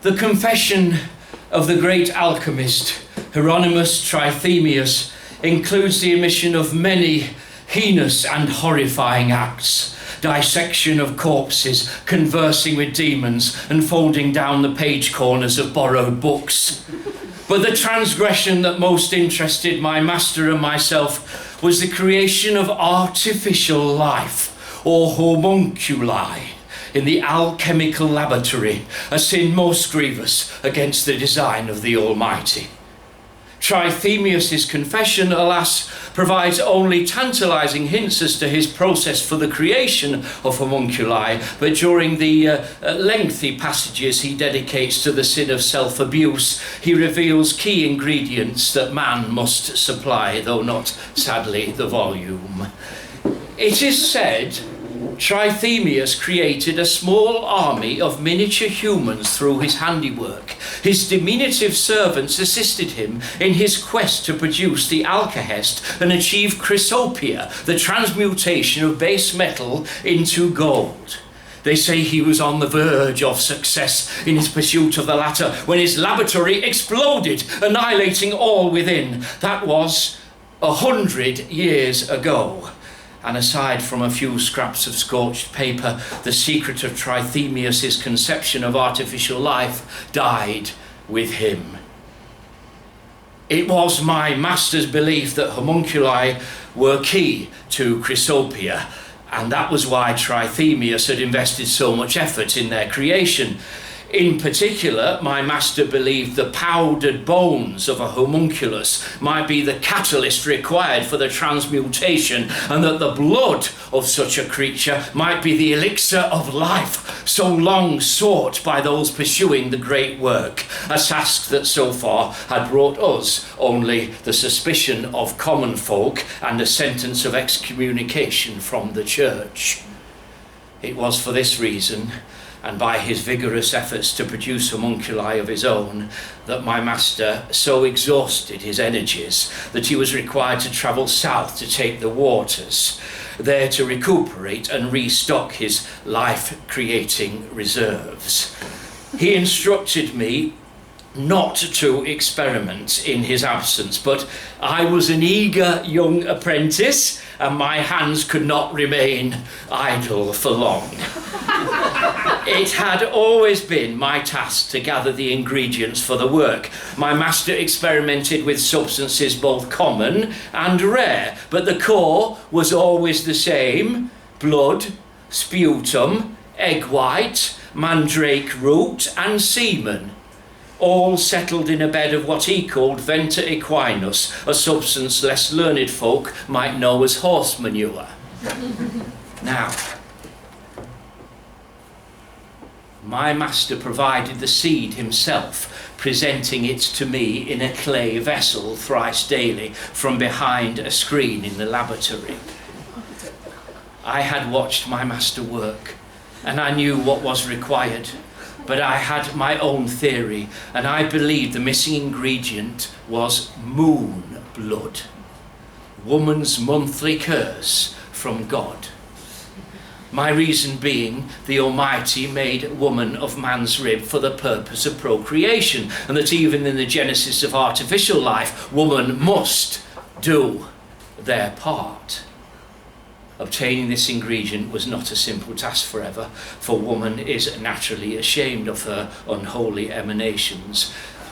The confession of the great alchemist Hieronymus Trithemius includes the omission of many heinous and horrifying acts: dissection of corpses, conversing with demons, and folding down the page corners of borrowed books. But the transgression that most interested my master and myself was the creation of artificial life, or homunculi, in the alchemical laboratory, a sin most grievous against the design of the Almighty. Trithemius's confession, alas, provides only tantalizing hints as to his process for the creation of homunculi, but during the lengthy passages he dedicates to the sin of self-abuse, he reveals key ingredients that man must supply, though not, sadly, the volume. It is said Trithemius created a small army of miniature humans through his handiwork. His diminutive servants assisted him in his quest to produce the alchemist and achieve chrysopia, the transmutation of base metal into gold. They say he was on the verge of success in his pursuit of the latter when his laboratory exploded, annihilating all within. That was 100 years ago. And aside from a few scraps of scorched paper, the secret of Trithemius's conception of artificial life died with him. It was my master's belief that homunculi were key to chrysopia, and that was why Trithemius had invested so much effort in their creation. In particular, my master believed the powdered bones of a homunculus might be the catalyst required for the transmutation, and that the blood of such a creature might be the elixir of life, so long sought by those pursuing the great work, a task that so far had brought us only the suspicion of common folk and a sentence of excommunication from the church. It was for this reason, and by his vigorous efforts to produce homunculi of his own, that my master so exhausted his energies that he was required to travel south to take the waters, there to recuperate and restock his life-creating reserves. He instructed me not to experiment in his absence, but I was an eager young apprentice, and my hands could not remain idle for long. It had always been my task to gather the ingredients for the work. My master experimented with substances both common and rare, but the core was always the same: blood, sputum, egg white, mandrake root, and semen, all settled in a bed of what he called venter equinus, a substance less learned folk might know as horse manure. Now, my master provided the seed himself, presenting it to me in a clay vessel thrice daily from behind a screen in the laboratory. I had watched my master work, and I knew what was required, but I had my own theory, and I believed the missing ingredient was moon blood, woman's monthly curse from God. My reason being, the Almighty made woman of man's rib for the purpose of procreation, and that even in the genesis of artificial life, woman must do their part. Obtaining this ingredient was not a simple task forever, for woman is naturally ashamed of her unholy emanations.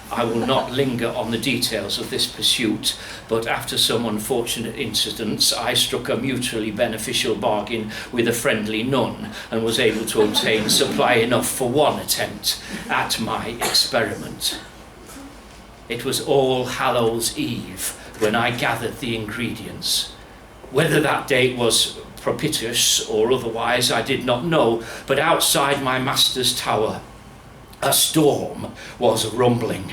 I will not linger on the details of this pursuit, but after some unfortunate incidents, I struck a mutually beneficial bargain with a friendly nun and was able to obtain supply enough for one attempt at my experiment. It was All Hallows Eve when I gathered the ingredients. Whether that date was propitious or otherwise, I did not know, but outside my master's tower, a storm was rumbling.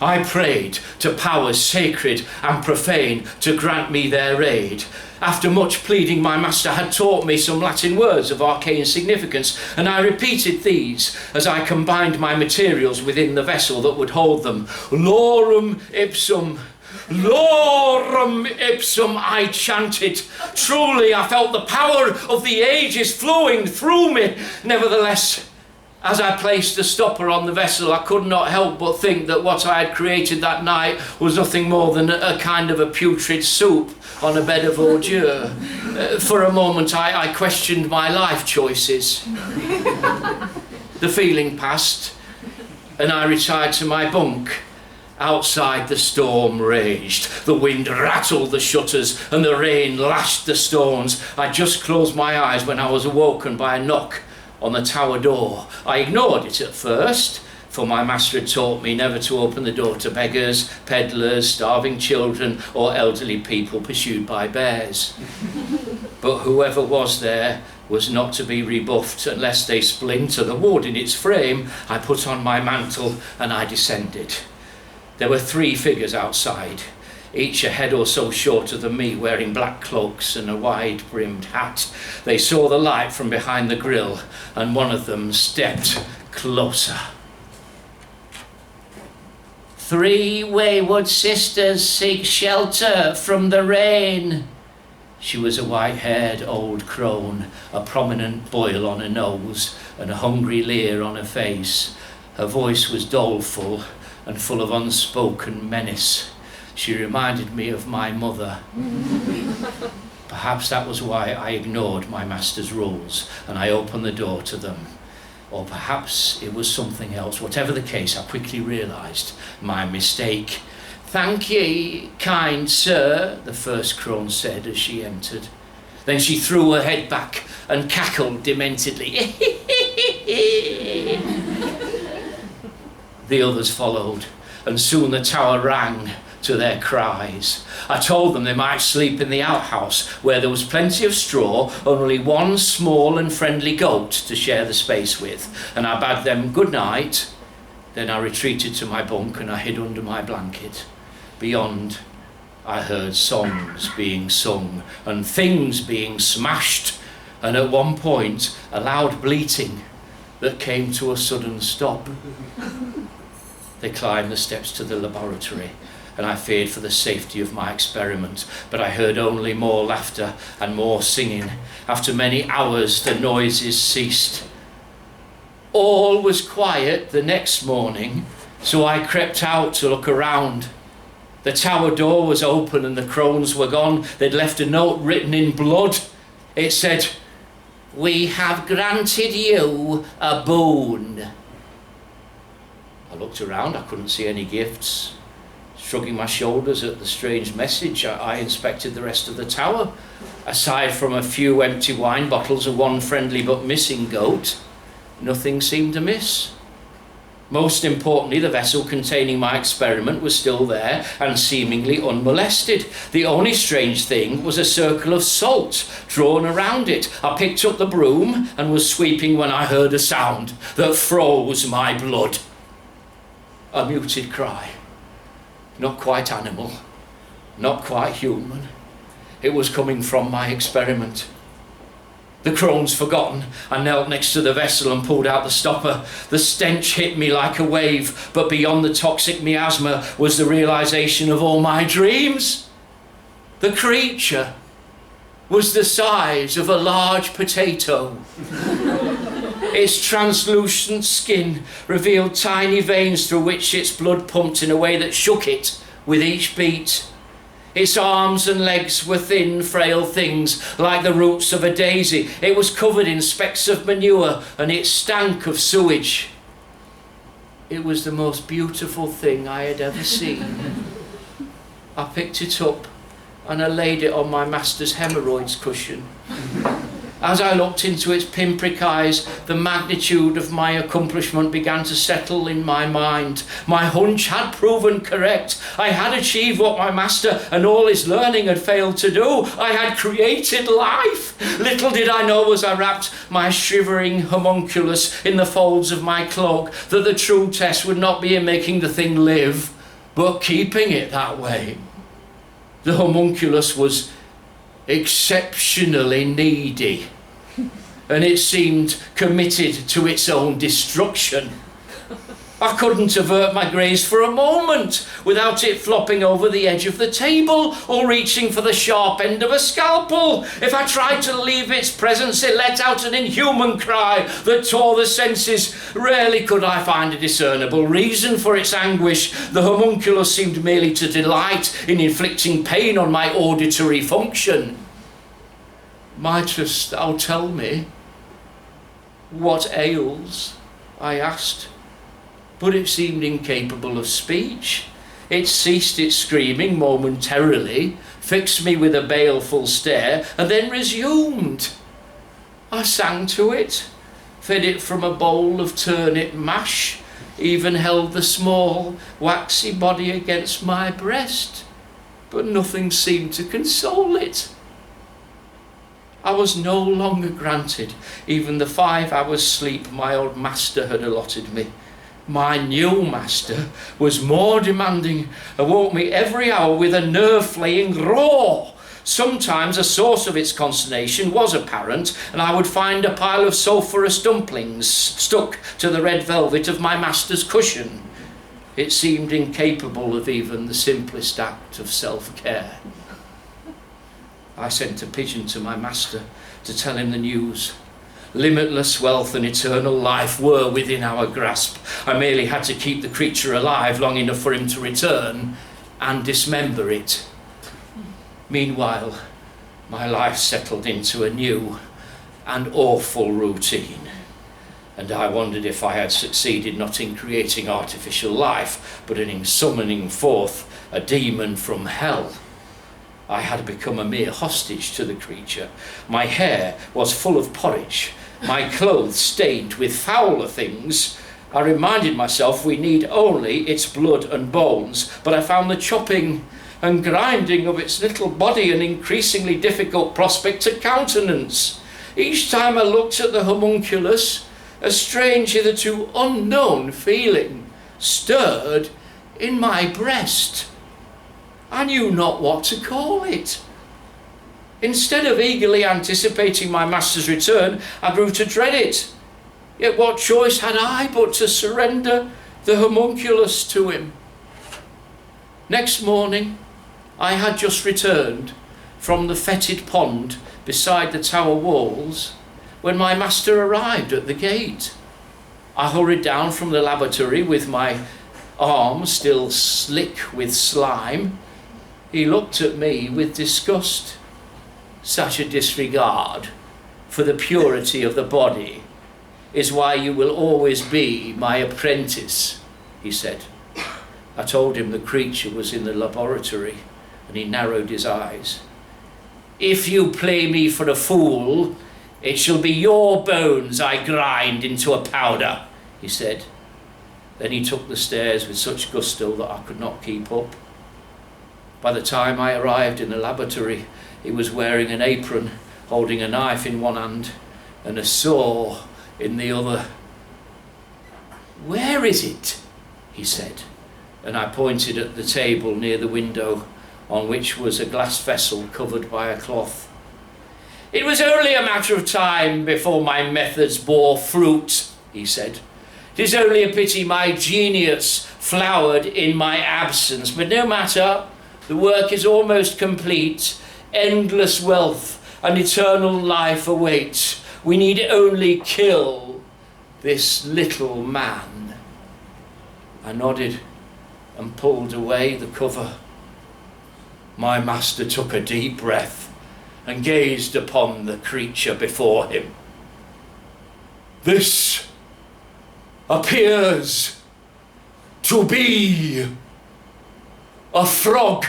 I prayed to powers sacred and profane to grant me their aid. After much pleading, my master had taught me some Latin words of arcane significance, and I repeated these as I combined my materials within the vessel that would hold them. Lorem ipsum, Lorem ipsum, I chanted. Truly, I felt the power of the ages flowing through me. Nevertheless, As I placed the stopper on the vessel, I could not help but think that what I had created that night was nothing more than a kind of a putrid soup on a bed of ordure. For a moment I questioned my life choices. The feeling passed, and I retired to my bunk. Outside, the storm raged. The wind rattled the shutters and the rain lashed the stones. I just closed my eyes when I was awoken by a knock on the tower door. I ignored it at first, for my master had taught me never to open the door to beggars, peddlers, starving children, or elderly people pursued by bears. But whoever was there was not to be rebuffed unless they splinter the wood in its frame. I put on my mantle and I descended. There were 3 figures outside, each a head or so shorter than me, wearing black cloaks and a wide-brimmed hat. They saw the light from behind the grill, and one of them stepped closer. 3 wayward sisters seek shelter from the rain. She was a white-haired old crone, a prominent boil on her nose and a hungry leer on her face. Her voice was doleful and full of unspoken menace. She reminded me of my mother. Perhaps that was why I ignored my master's rules and I opened the door to them. Or perhaps it was something else. Whatever the case, I quickly realised my mistake. "Thank ye, kind sir," the first crone said as she entered. Then she threw her head back and cackled dementedly. The others followed, and soon the tower rang to their cries. I told them they might sleep in the outhouse, where there was plenty of straw, only one small and friendly goat to share the space with, and I bade them good night. Then I retreated to my bunk and I hid under my blanket. Beyond, I heard songs being sung and things being smashed, and at one point a loud bleating that came to a sudden stop. They climbed the steps to the laboratory, and I feared for the safety of my experiment, but I heard only more laughter and more singing. After many hours, the noises ceased. All was quiet the next morning, so I crept out to look around. The tower door was open and the crones were gone. They'd left a note written in blood. It said, "We have granted you a boon." I looked around, I couldn't see any gifts. Shrugging my shoulders at the strange message, I inspected the rest of the tower. Aside from a few empty wine bottles and one friendly but missing goat, nothing seemed amiss. Most importantly, the vessel containing my experiment was still there and seemingly unmolested. The only strange thing was a circle of salt drawn around it. I picked up the broom and was sweeping when I heard a sound that froze my blood. A muted cry. Not quite animal, not quite human. It was coming from my experiment. The crones forgotten, I knelt next to the vessel and pulled out the stopper. The stench hit me like a wave, but beyond the toxic miasma was the realization of all my dreams. The creature was the size of a large potato. Its translucent skin revealed tiny veins through which its blood pumped in a way that shook it with each beat. Its arms and legs were thin, frail things like the roots of a daisy. It was covered in specks of manure and it stank of sewage. It was the most beautiful thing I had ever seen. I picked it up and I laid it on my master's hemorrhoids cushion. As I looked into its pinprick eyes, the magnitude of my accomplishment began to settle in my mind. My hunch had proven correct. I had achieved what my master and all his learning had failed to do. I had created life. Little did I know as I wrapped my shivering homunculus in the folds of my cloak that the true test would not be in making the thing live, but keeping it that way. The homunculus was exceptionally needy, and it seemed committed to its own destruction. I couldn't avert my gaze for a moment without it flopping over the edge of the table or reaching for the sharp end of a scalpel. If I tried to leave its presence, it let out an inhuman cry that tore the senses. Rarely could I find a discernible reason for its anguish. The homunculus seemed merely to delight in inflicting pain on my auditory function. "Mightest thou tell me what ails?" I asked. But it seemed incapable of speech. It ceased its screaming momentarily, fixed me with a baleful stare, and then resumed. I sang to it, fed it from a bowl of turnip mash, even held the small, waxy body against my breast, but nothing seemed to console it. I was no longer granted even the 5 hours sleep my old master had allotted me. My new master was more demanding and woke me every hour with a nerve-flaying roar. Sometimes a source of its consternation was apparent, and I would find a pile of sulphurous dumplings stuck to the red velvet of my master's cushion. It seemed incapable of even the simplest act of self-care. I sent a pigeon to my master to tell him the news. Limitless wealth and eternal life were within our grasp. I merely had to keep the creature alive long enough for him to return and dismember it. Meanwhile, my life settled into a new and awful routine, and I wondered if I had succeeded not in creating artificial life, but in summoning forth a demon from hell. I had become a mere hostage to the creature. My hair was full of porridge, my clothes stained with fouler things. I reminded myself we need only its blood and bones, but I found the chopping and grinding of its little body an increasingly difficult prospect to countenance. Each time I looked at the homunculus, a strange, hitherto unknown feeling stirred in my breast. I knew not what to call it. Instead of eagerly anticipating my master's return, I grew to dread it. Yet what choice had I but to surrender the homunculus to him? Next morning, I had just returned from the fetid pond beside the tower walls when my master arrived at the gate. I hurried down from the lavatory with my arm still slick with slime. He looked at me with disgust. "Such a disregard for the purity of the body is why you will always be my apprentice," he said. I told him the creature was in the laboratory, and he narrowed his eyes. "If you play me for a fool, it shall be your bones I grind into a powder," he said. Then he took the stairs with such gusto that I could not keep up. By the time I arrived in the laboratory, he was wearing an apron, holding a knife in one hand and a saw in the other. "Where is it?" he said, and I pointed at the table near the window, on which was a glass vessel covered by a cloth. "It was only a matter of time before my methods bore fruit," he said. "It is only a pity my genius flowered in my absence, but no matter. The work is almost complete. Endless wealth and eternal life await. We need only kill this little man." I nodded and pulled away the cover. My master took a deep breath and gazed upon the creature before him. "This appears to be a frog."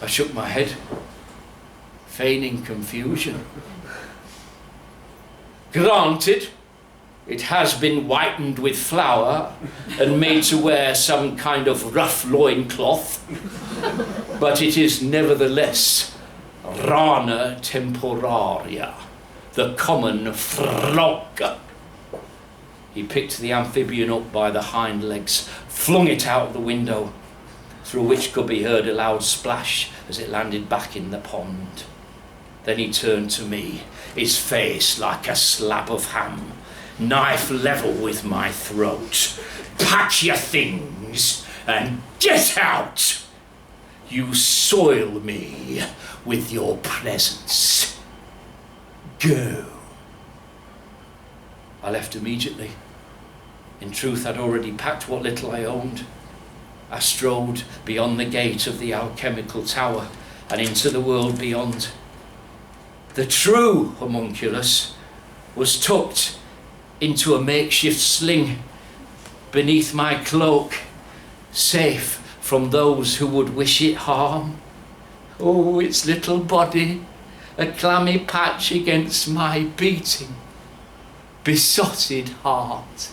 I shook my head, feigning confusion. "Granted, it has been whitened with flour and made to wear some kind of rough loincloth, but it is nevertheless Rana temporaria, the common frog." He picked the amphibian up by the hind legs, flung it out of the window, through which could be heard a loud splash as it landed back in the pond. Then he turned to me, his face like a slab of ham. knife level with my throat. Pack your things and get out! You soil me with your presence. Go. I left immediately. In truth, I'd already packed what little I owned. I strode beyond the gate of the alchemical tower and into the world beyond. The true homunculus was tucked into a makeshift sling beneath my cloak, safe from those who would wish it harm. Oh, its little body, a clammy patch against my beating, besotted heart.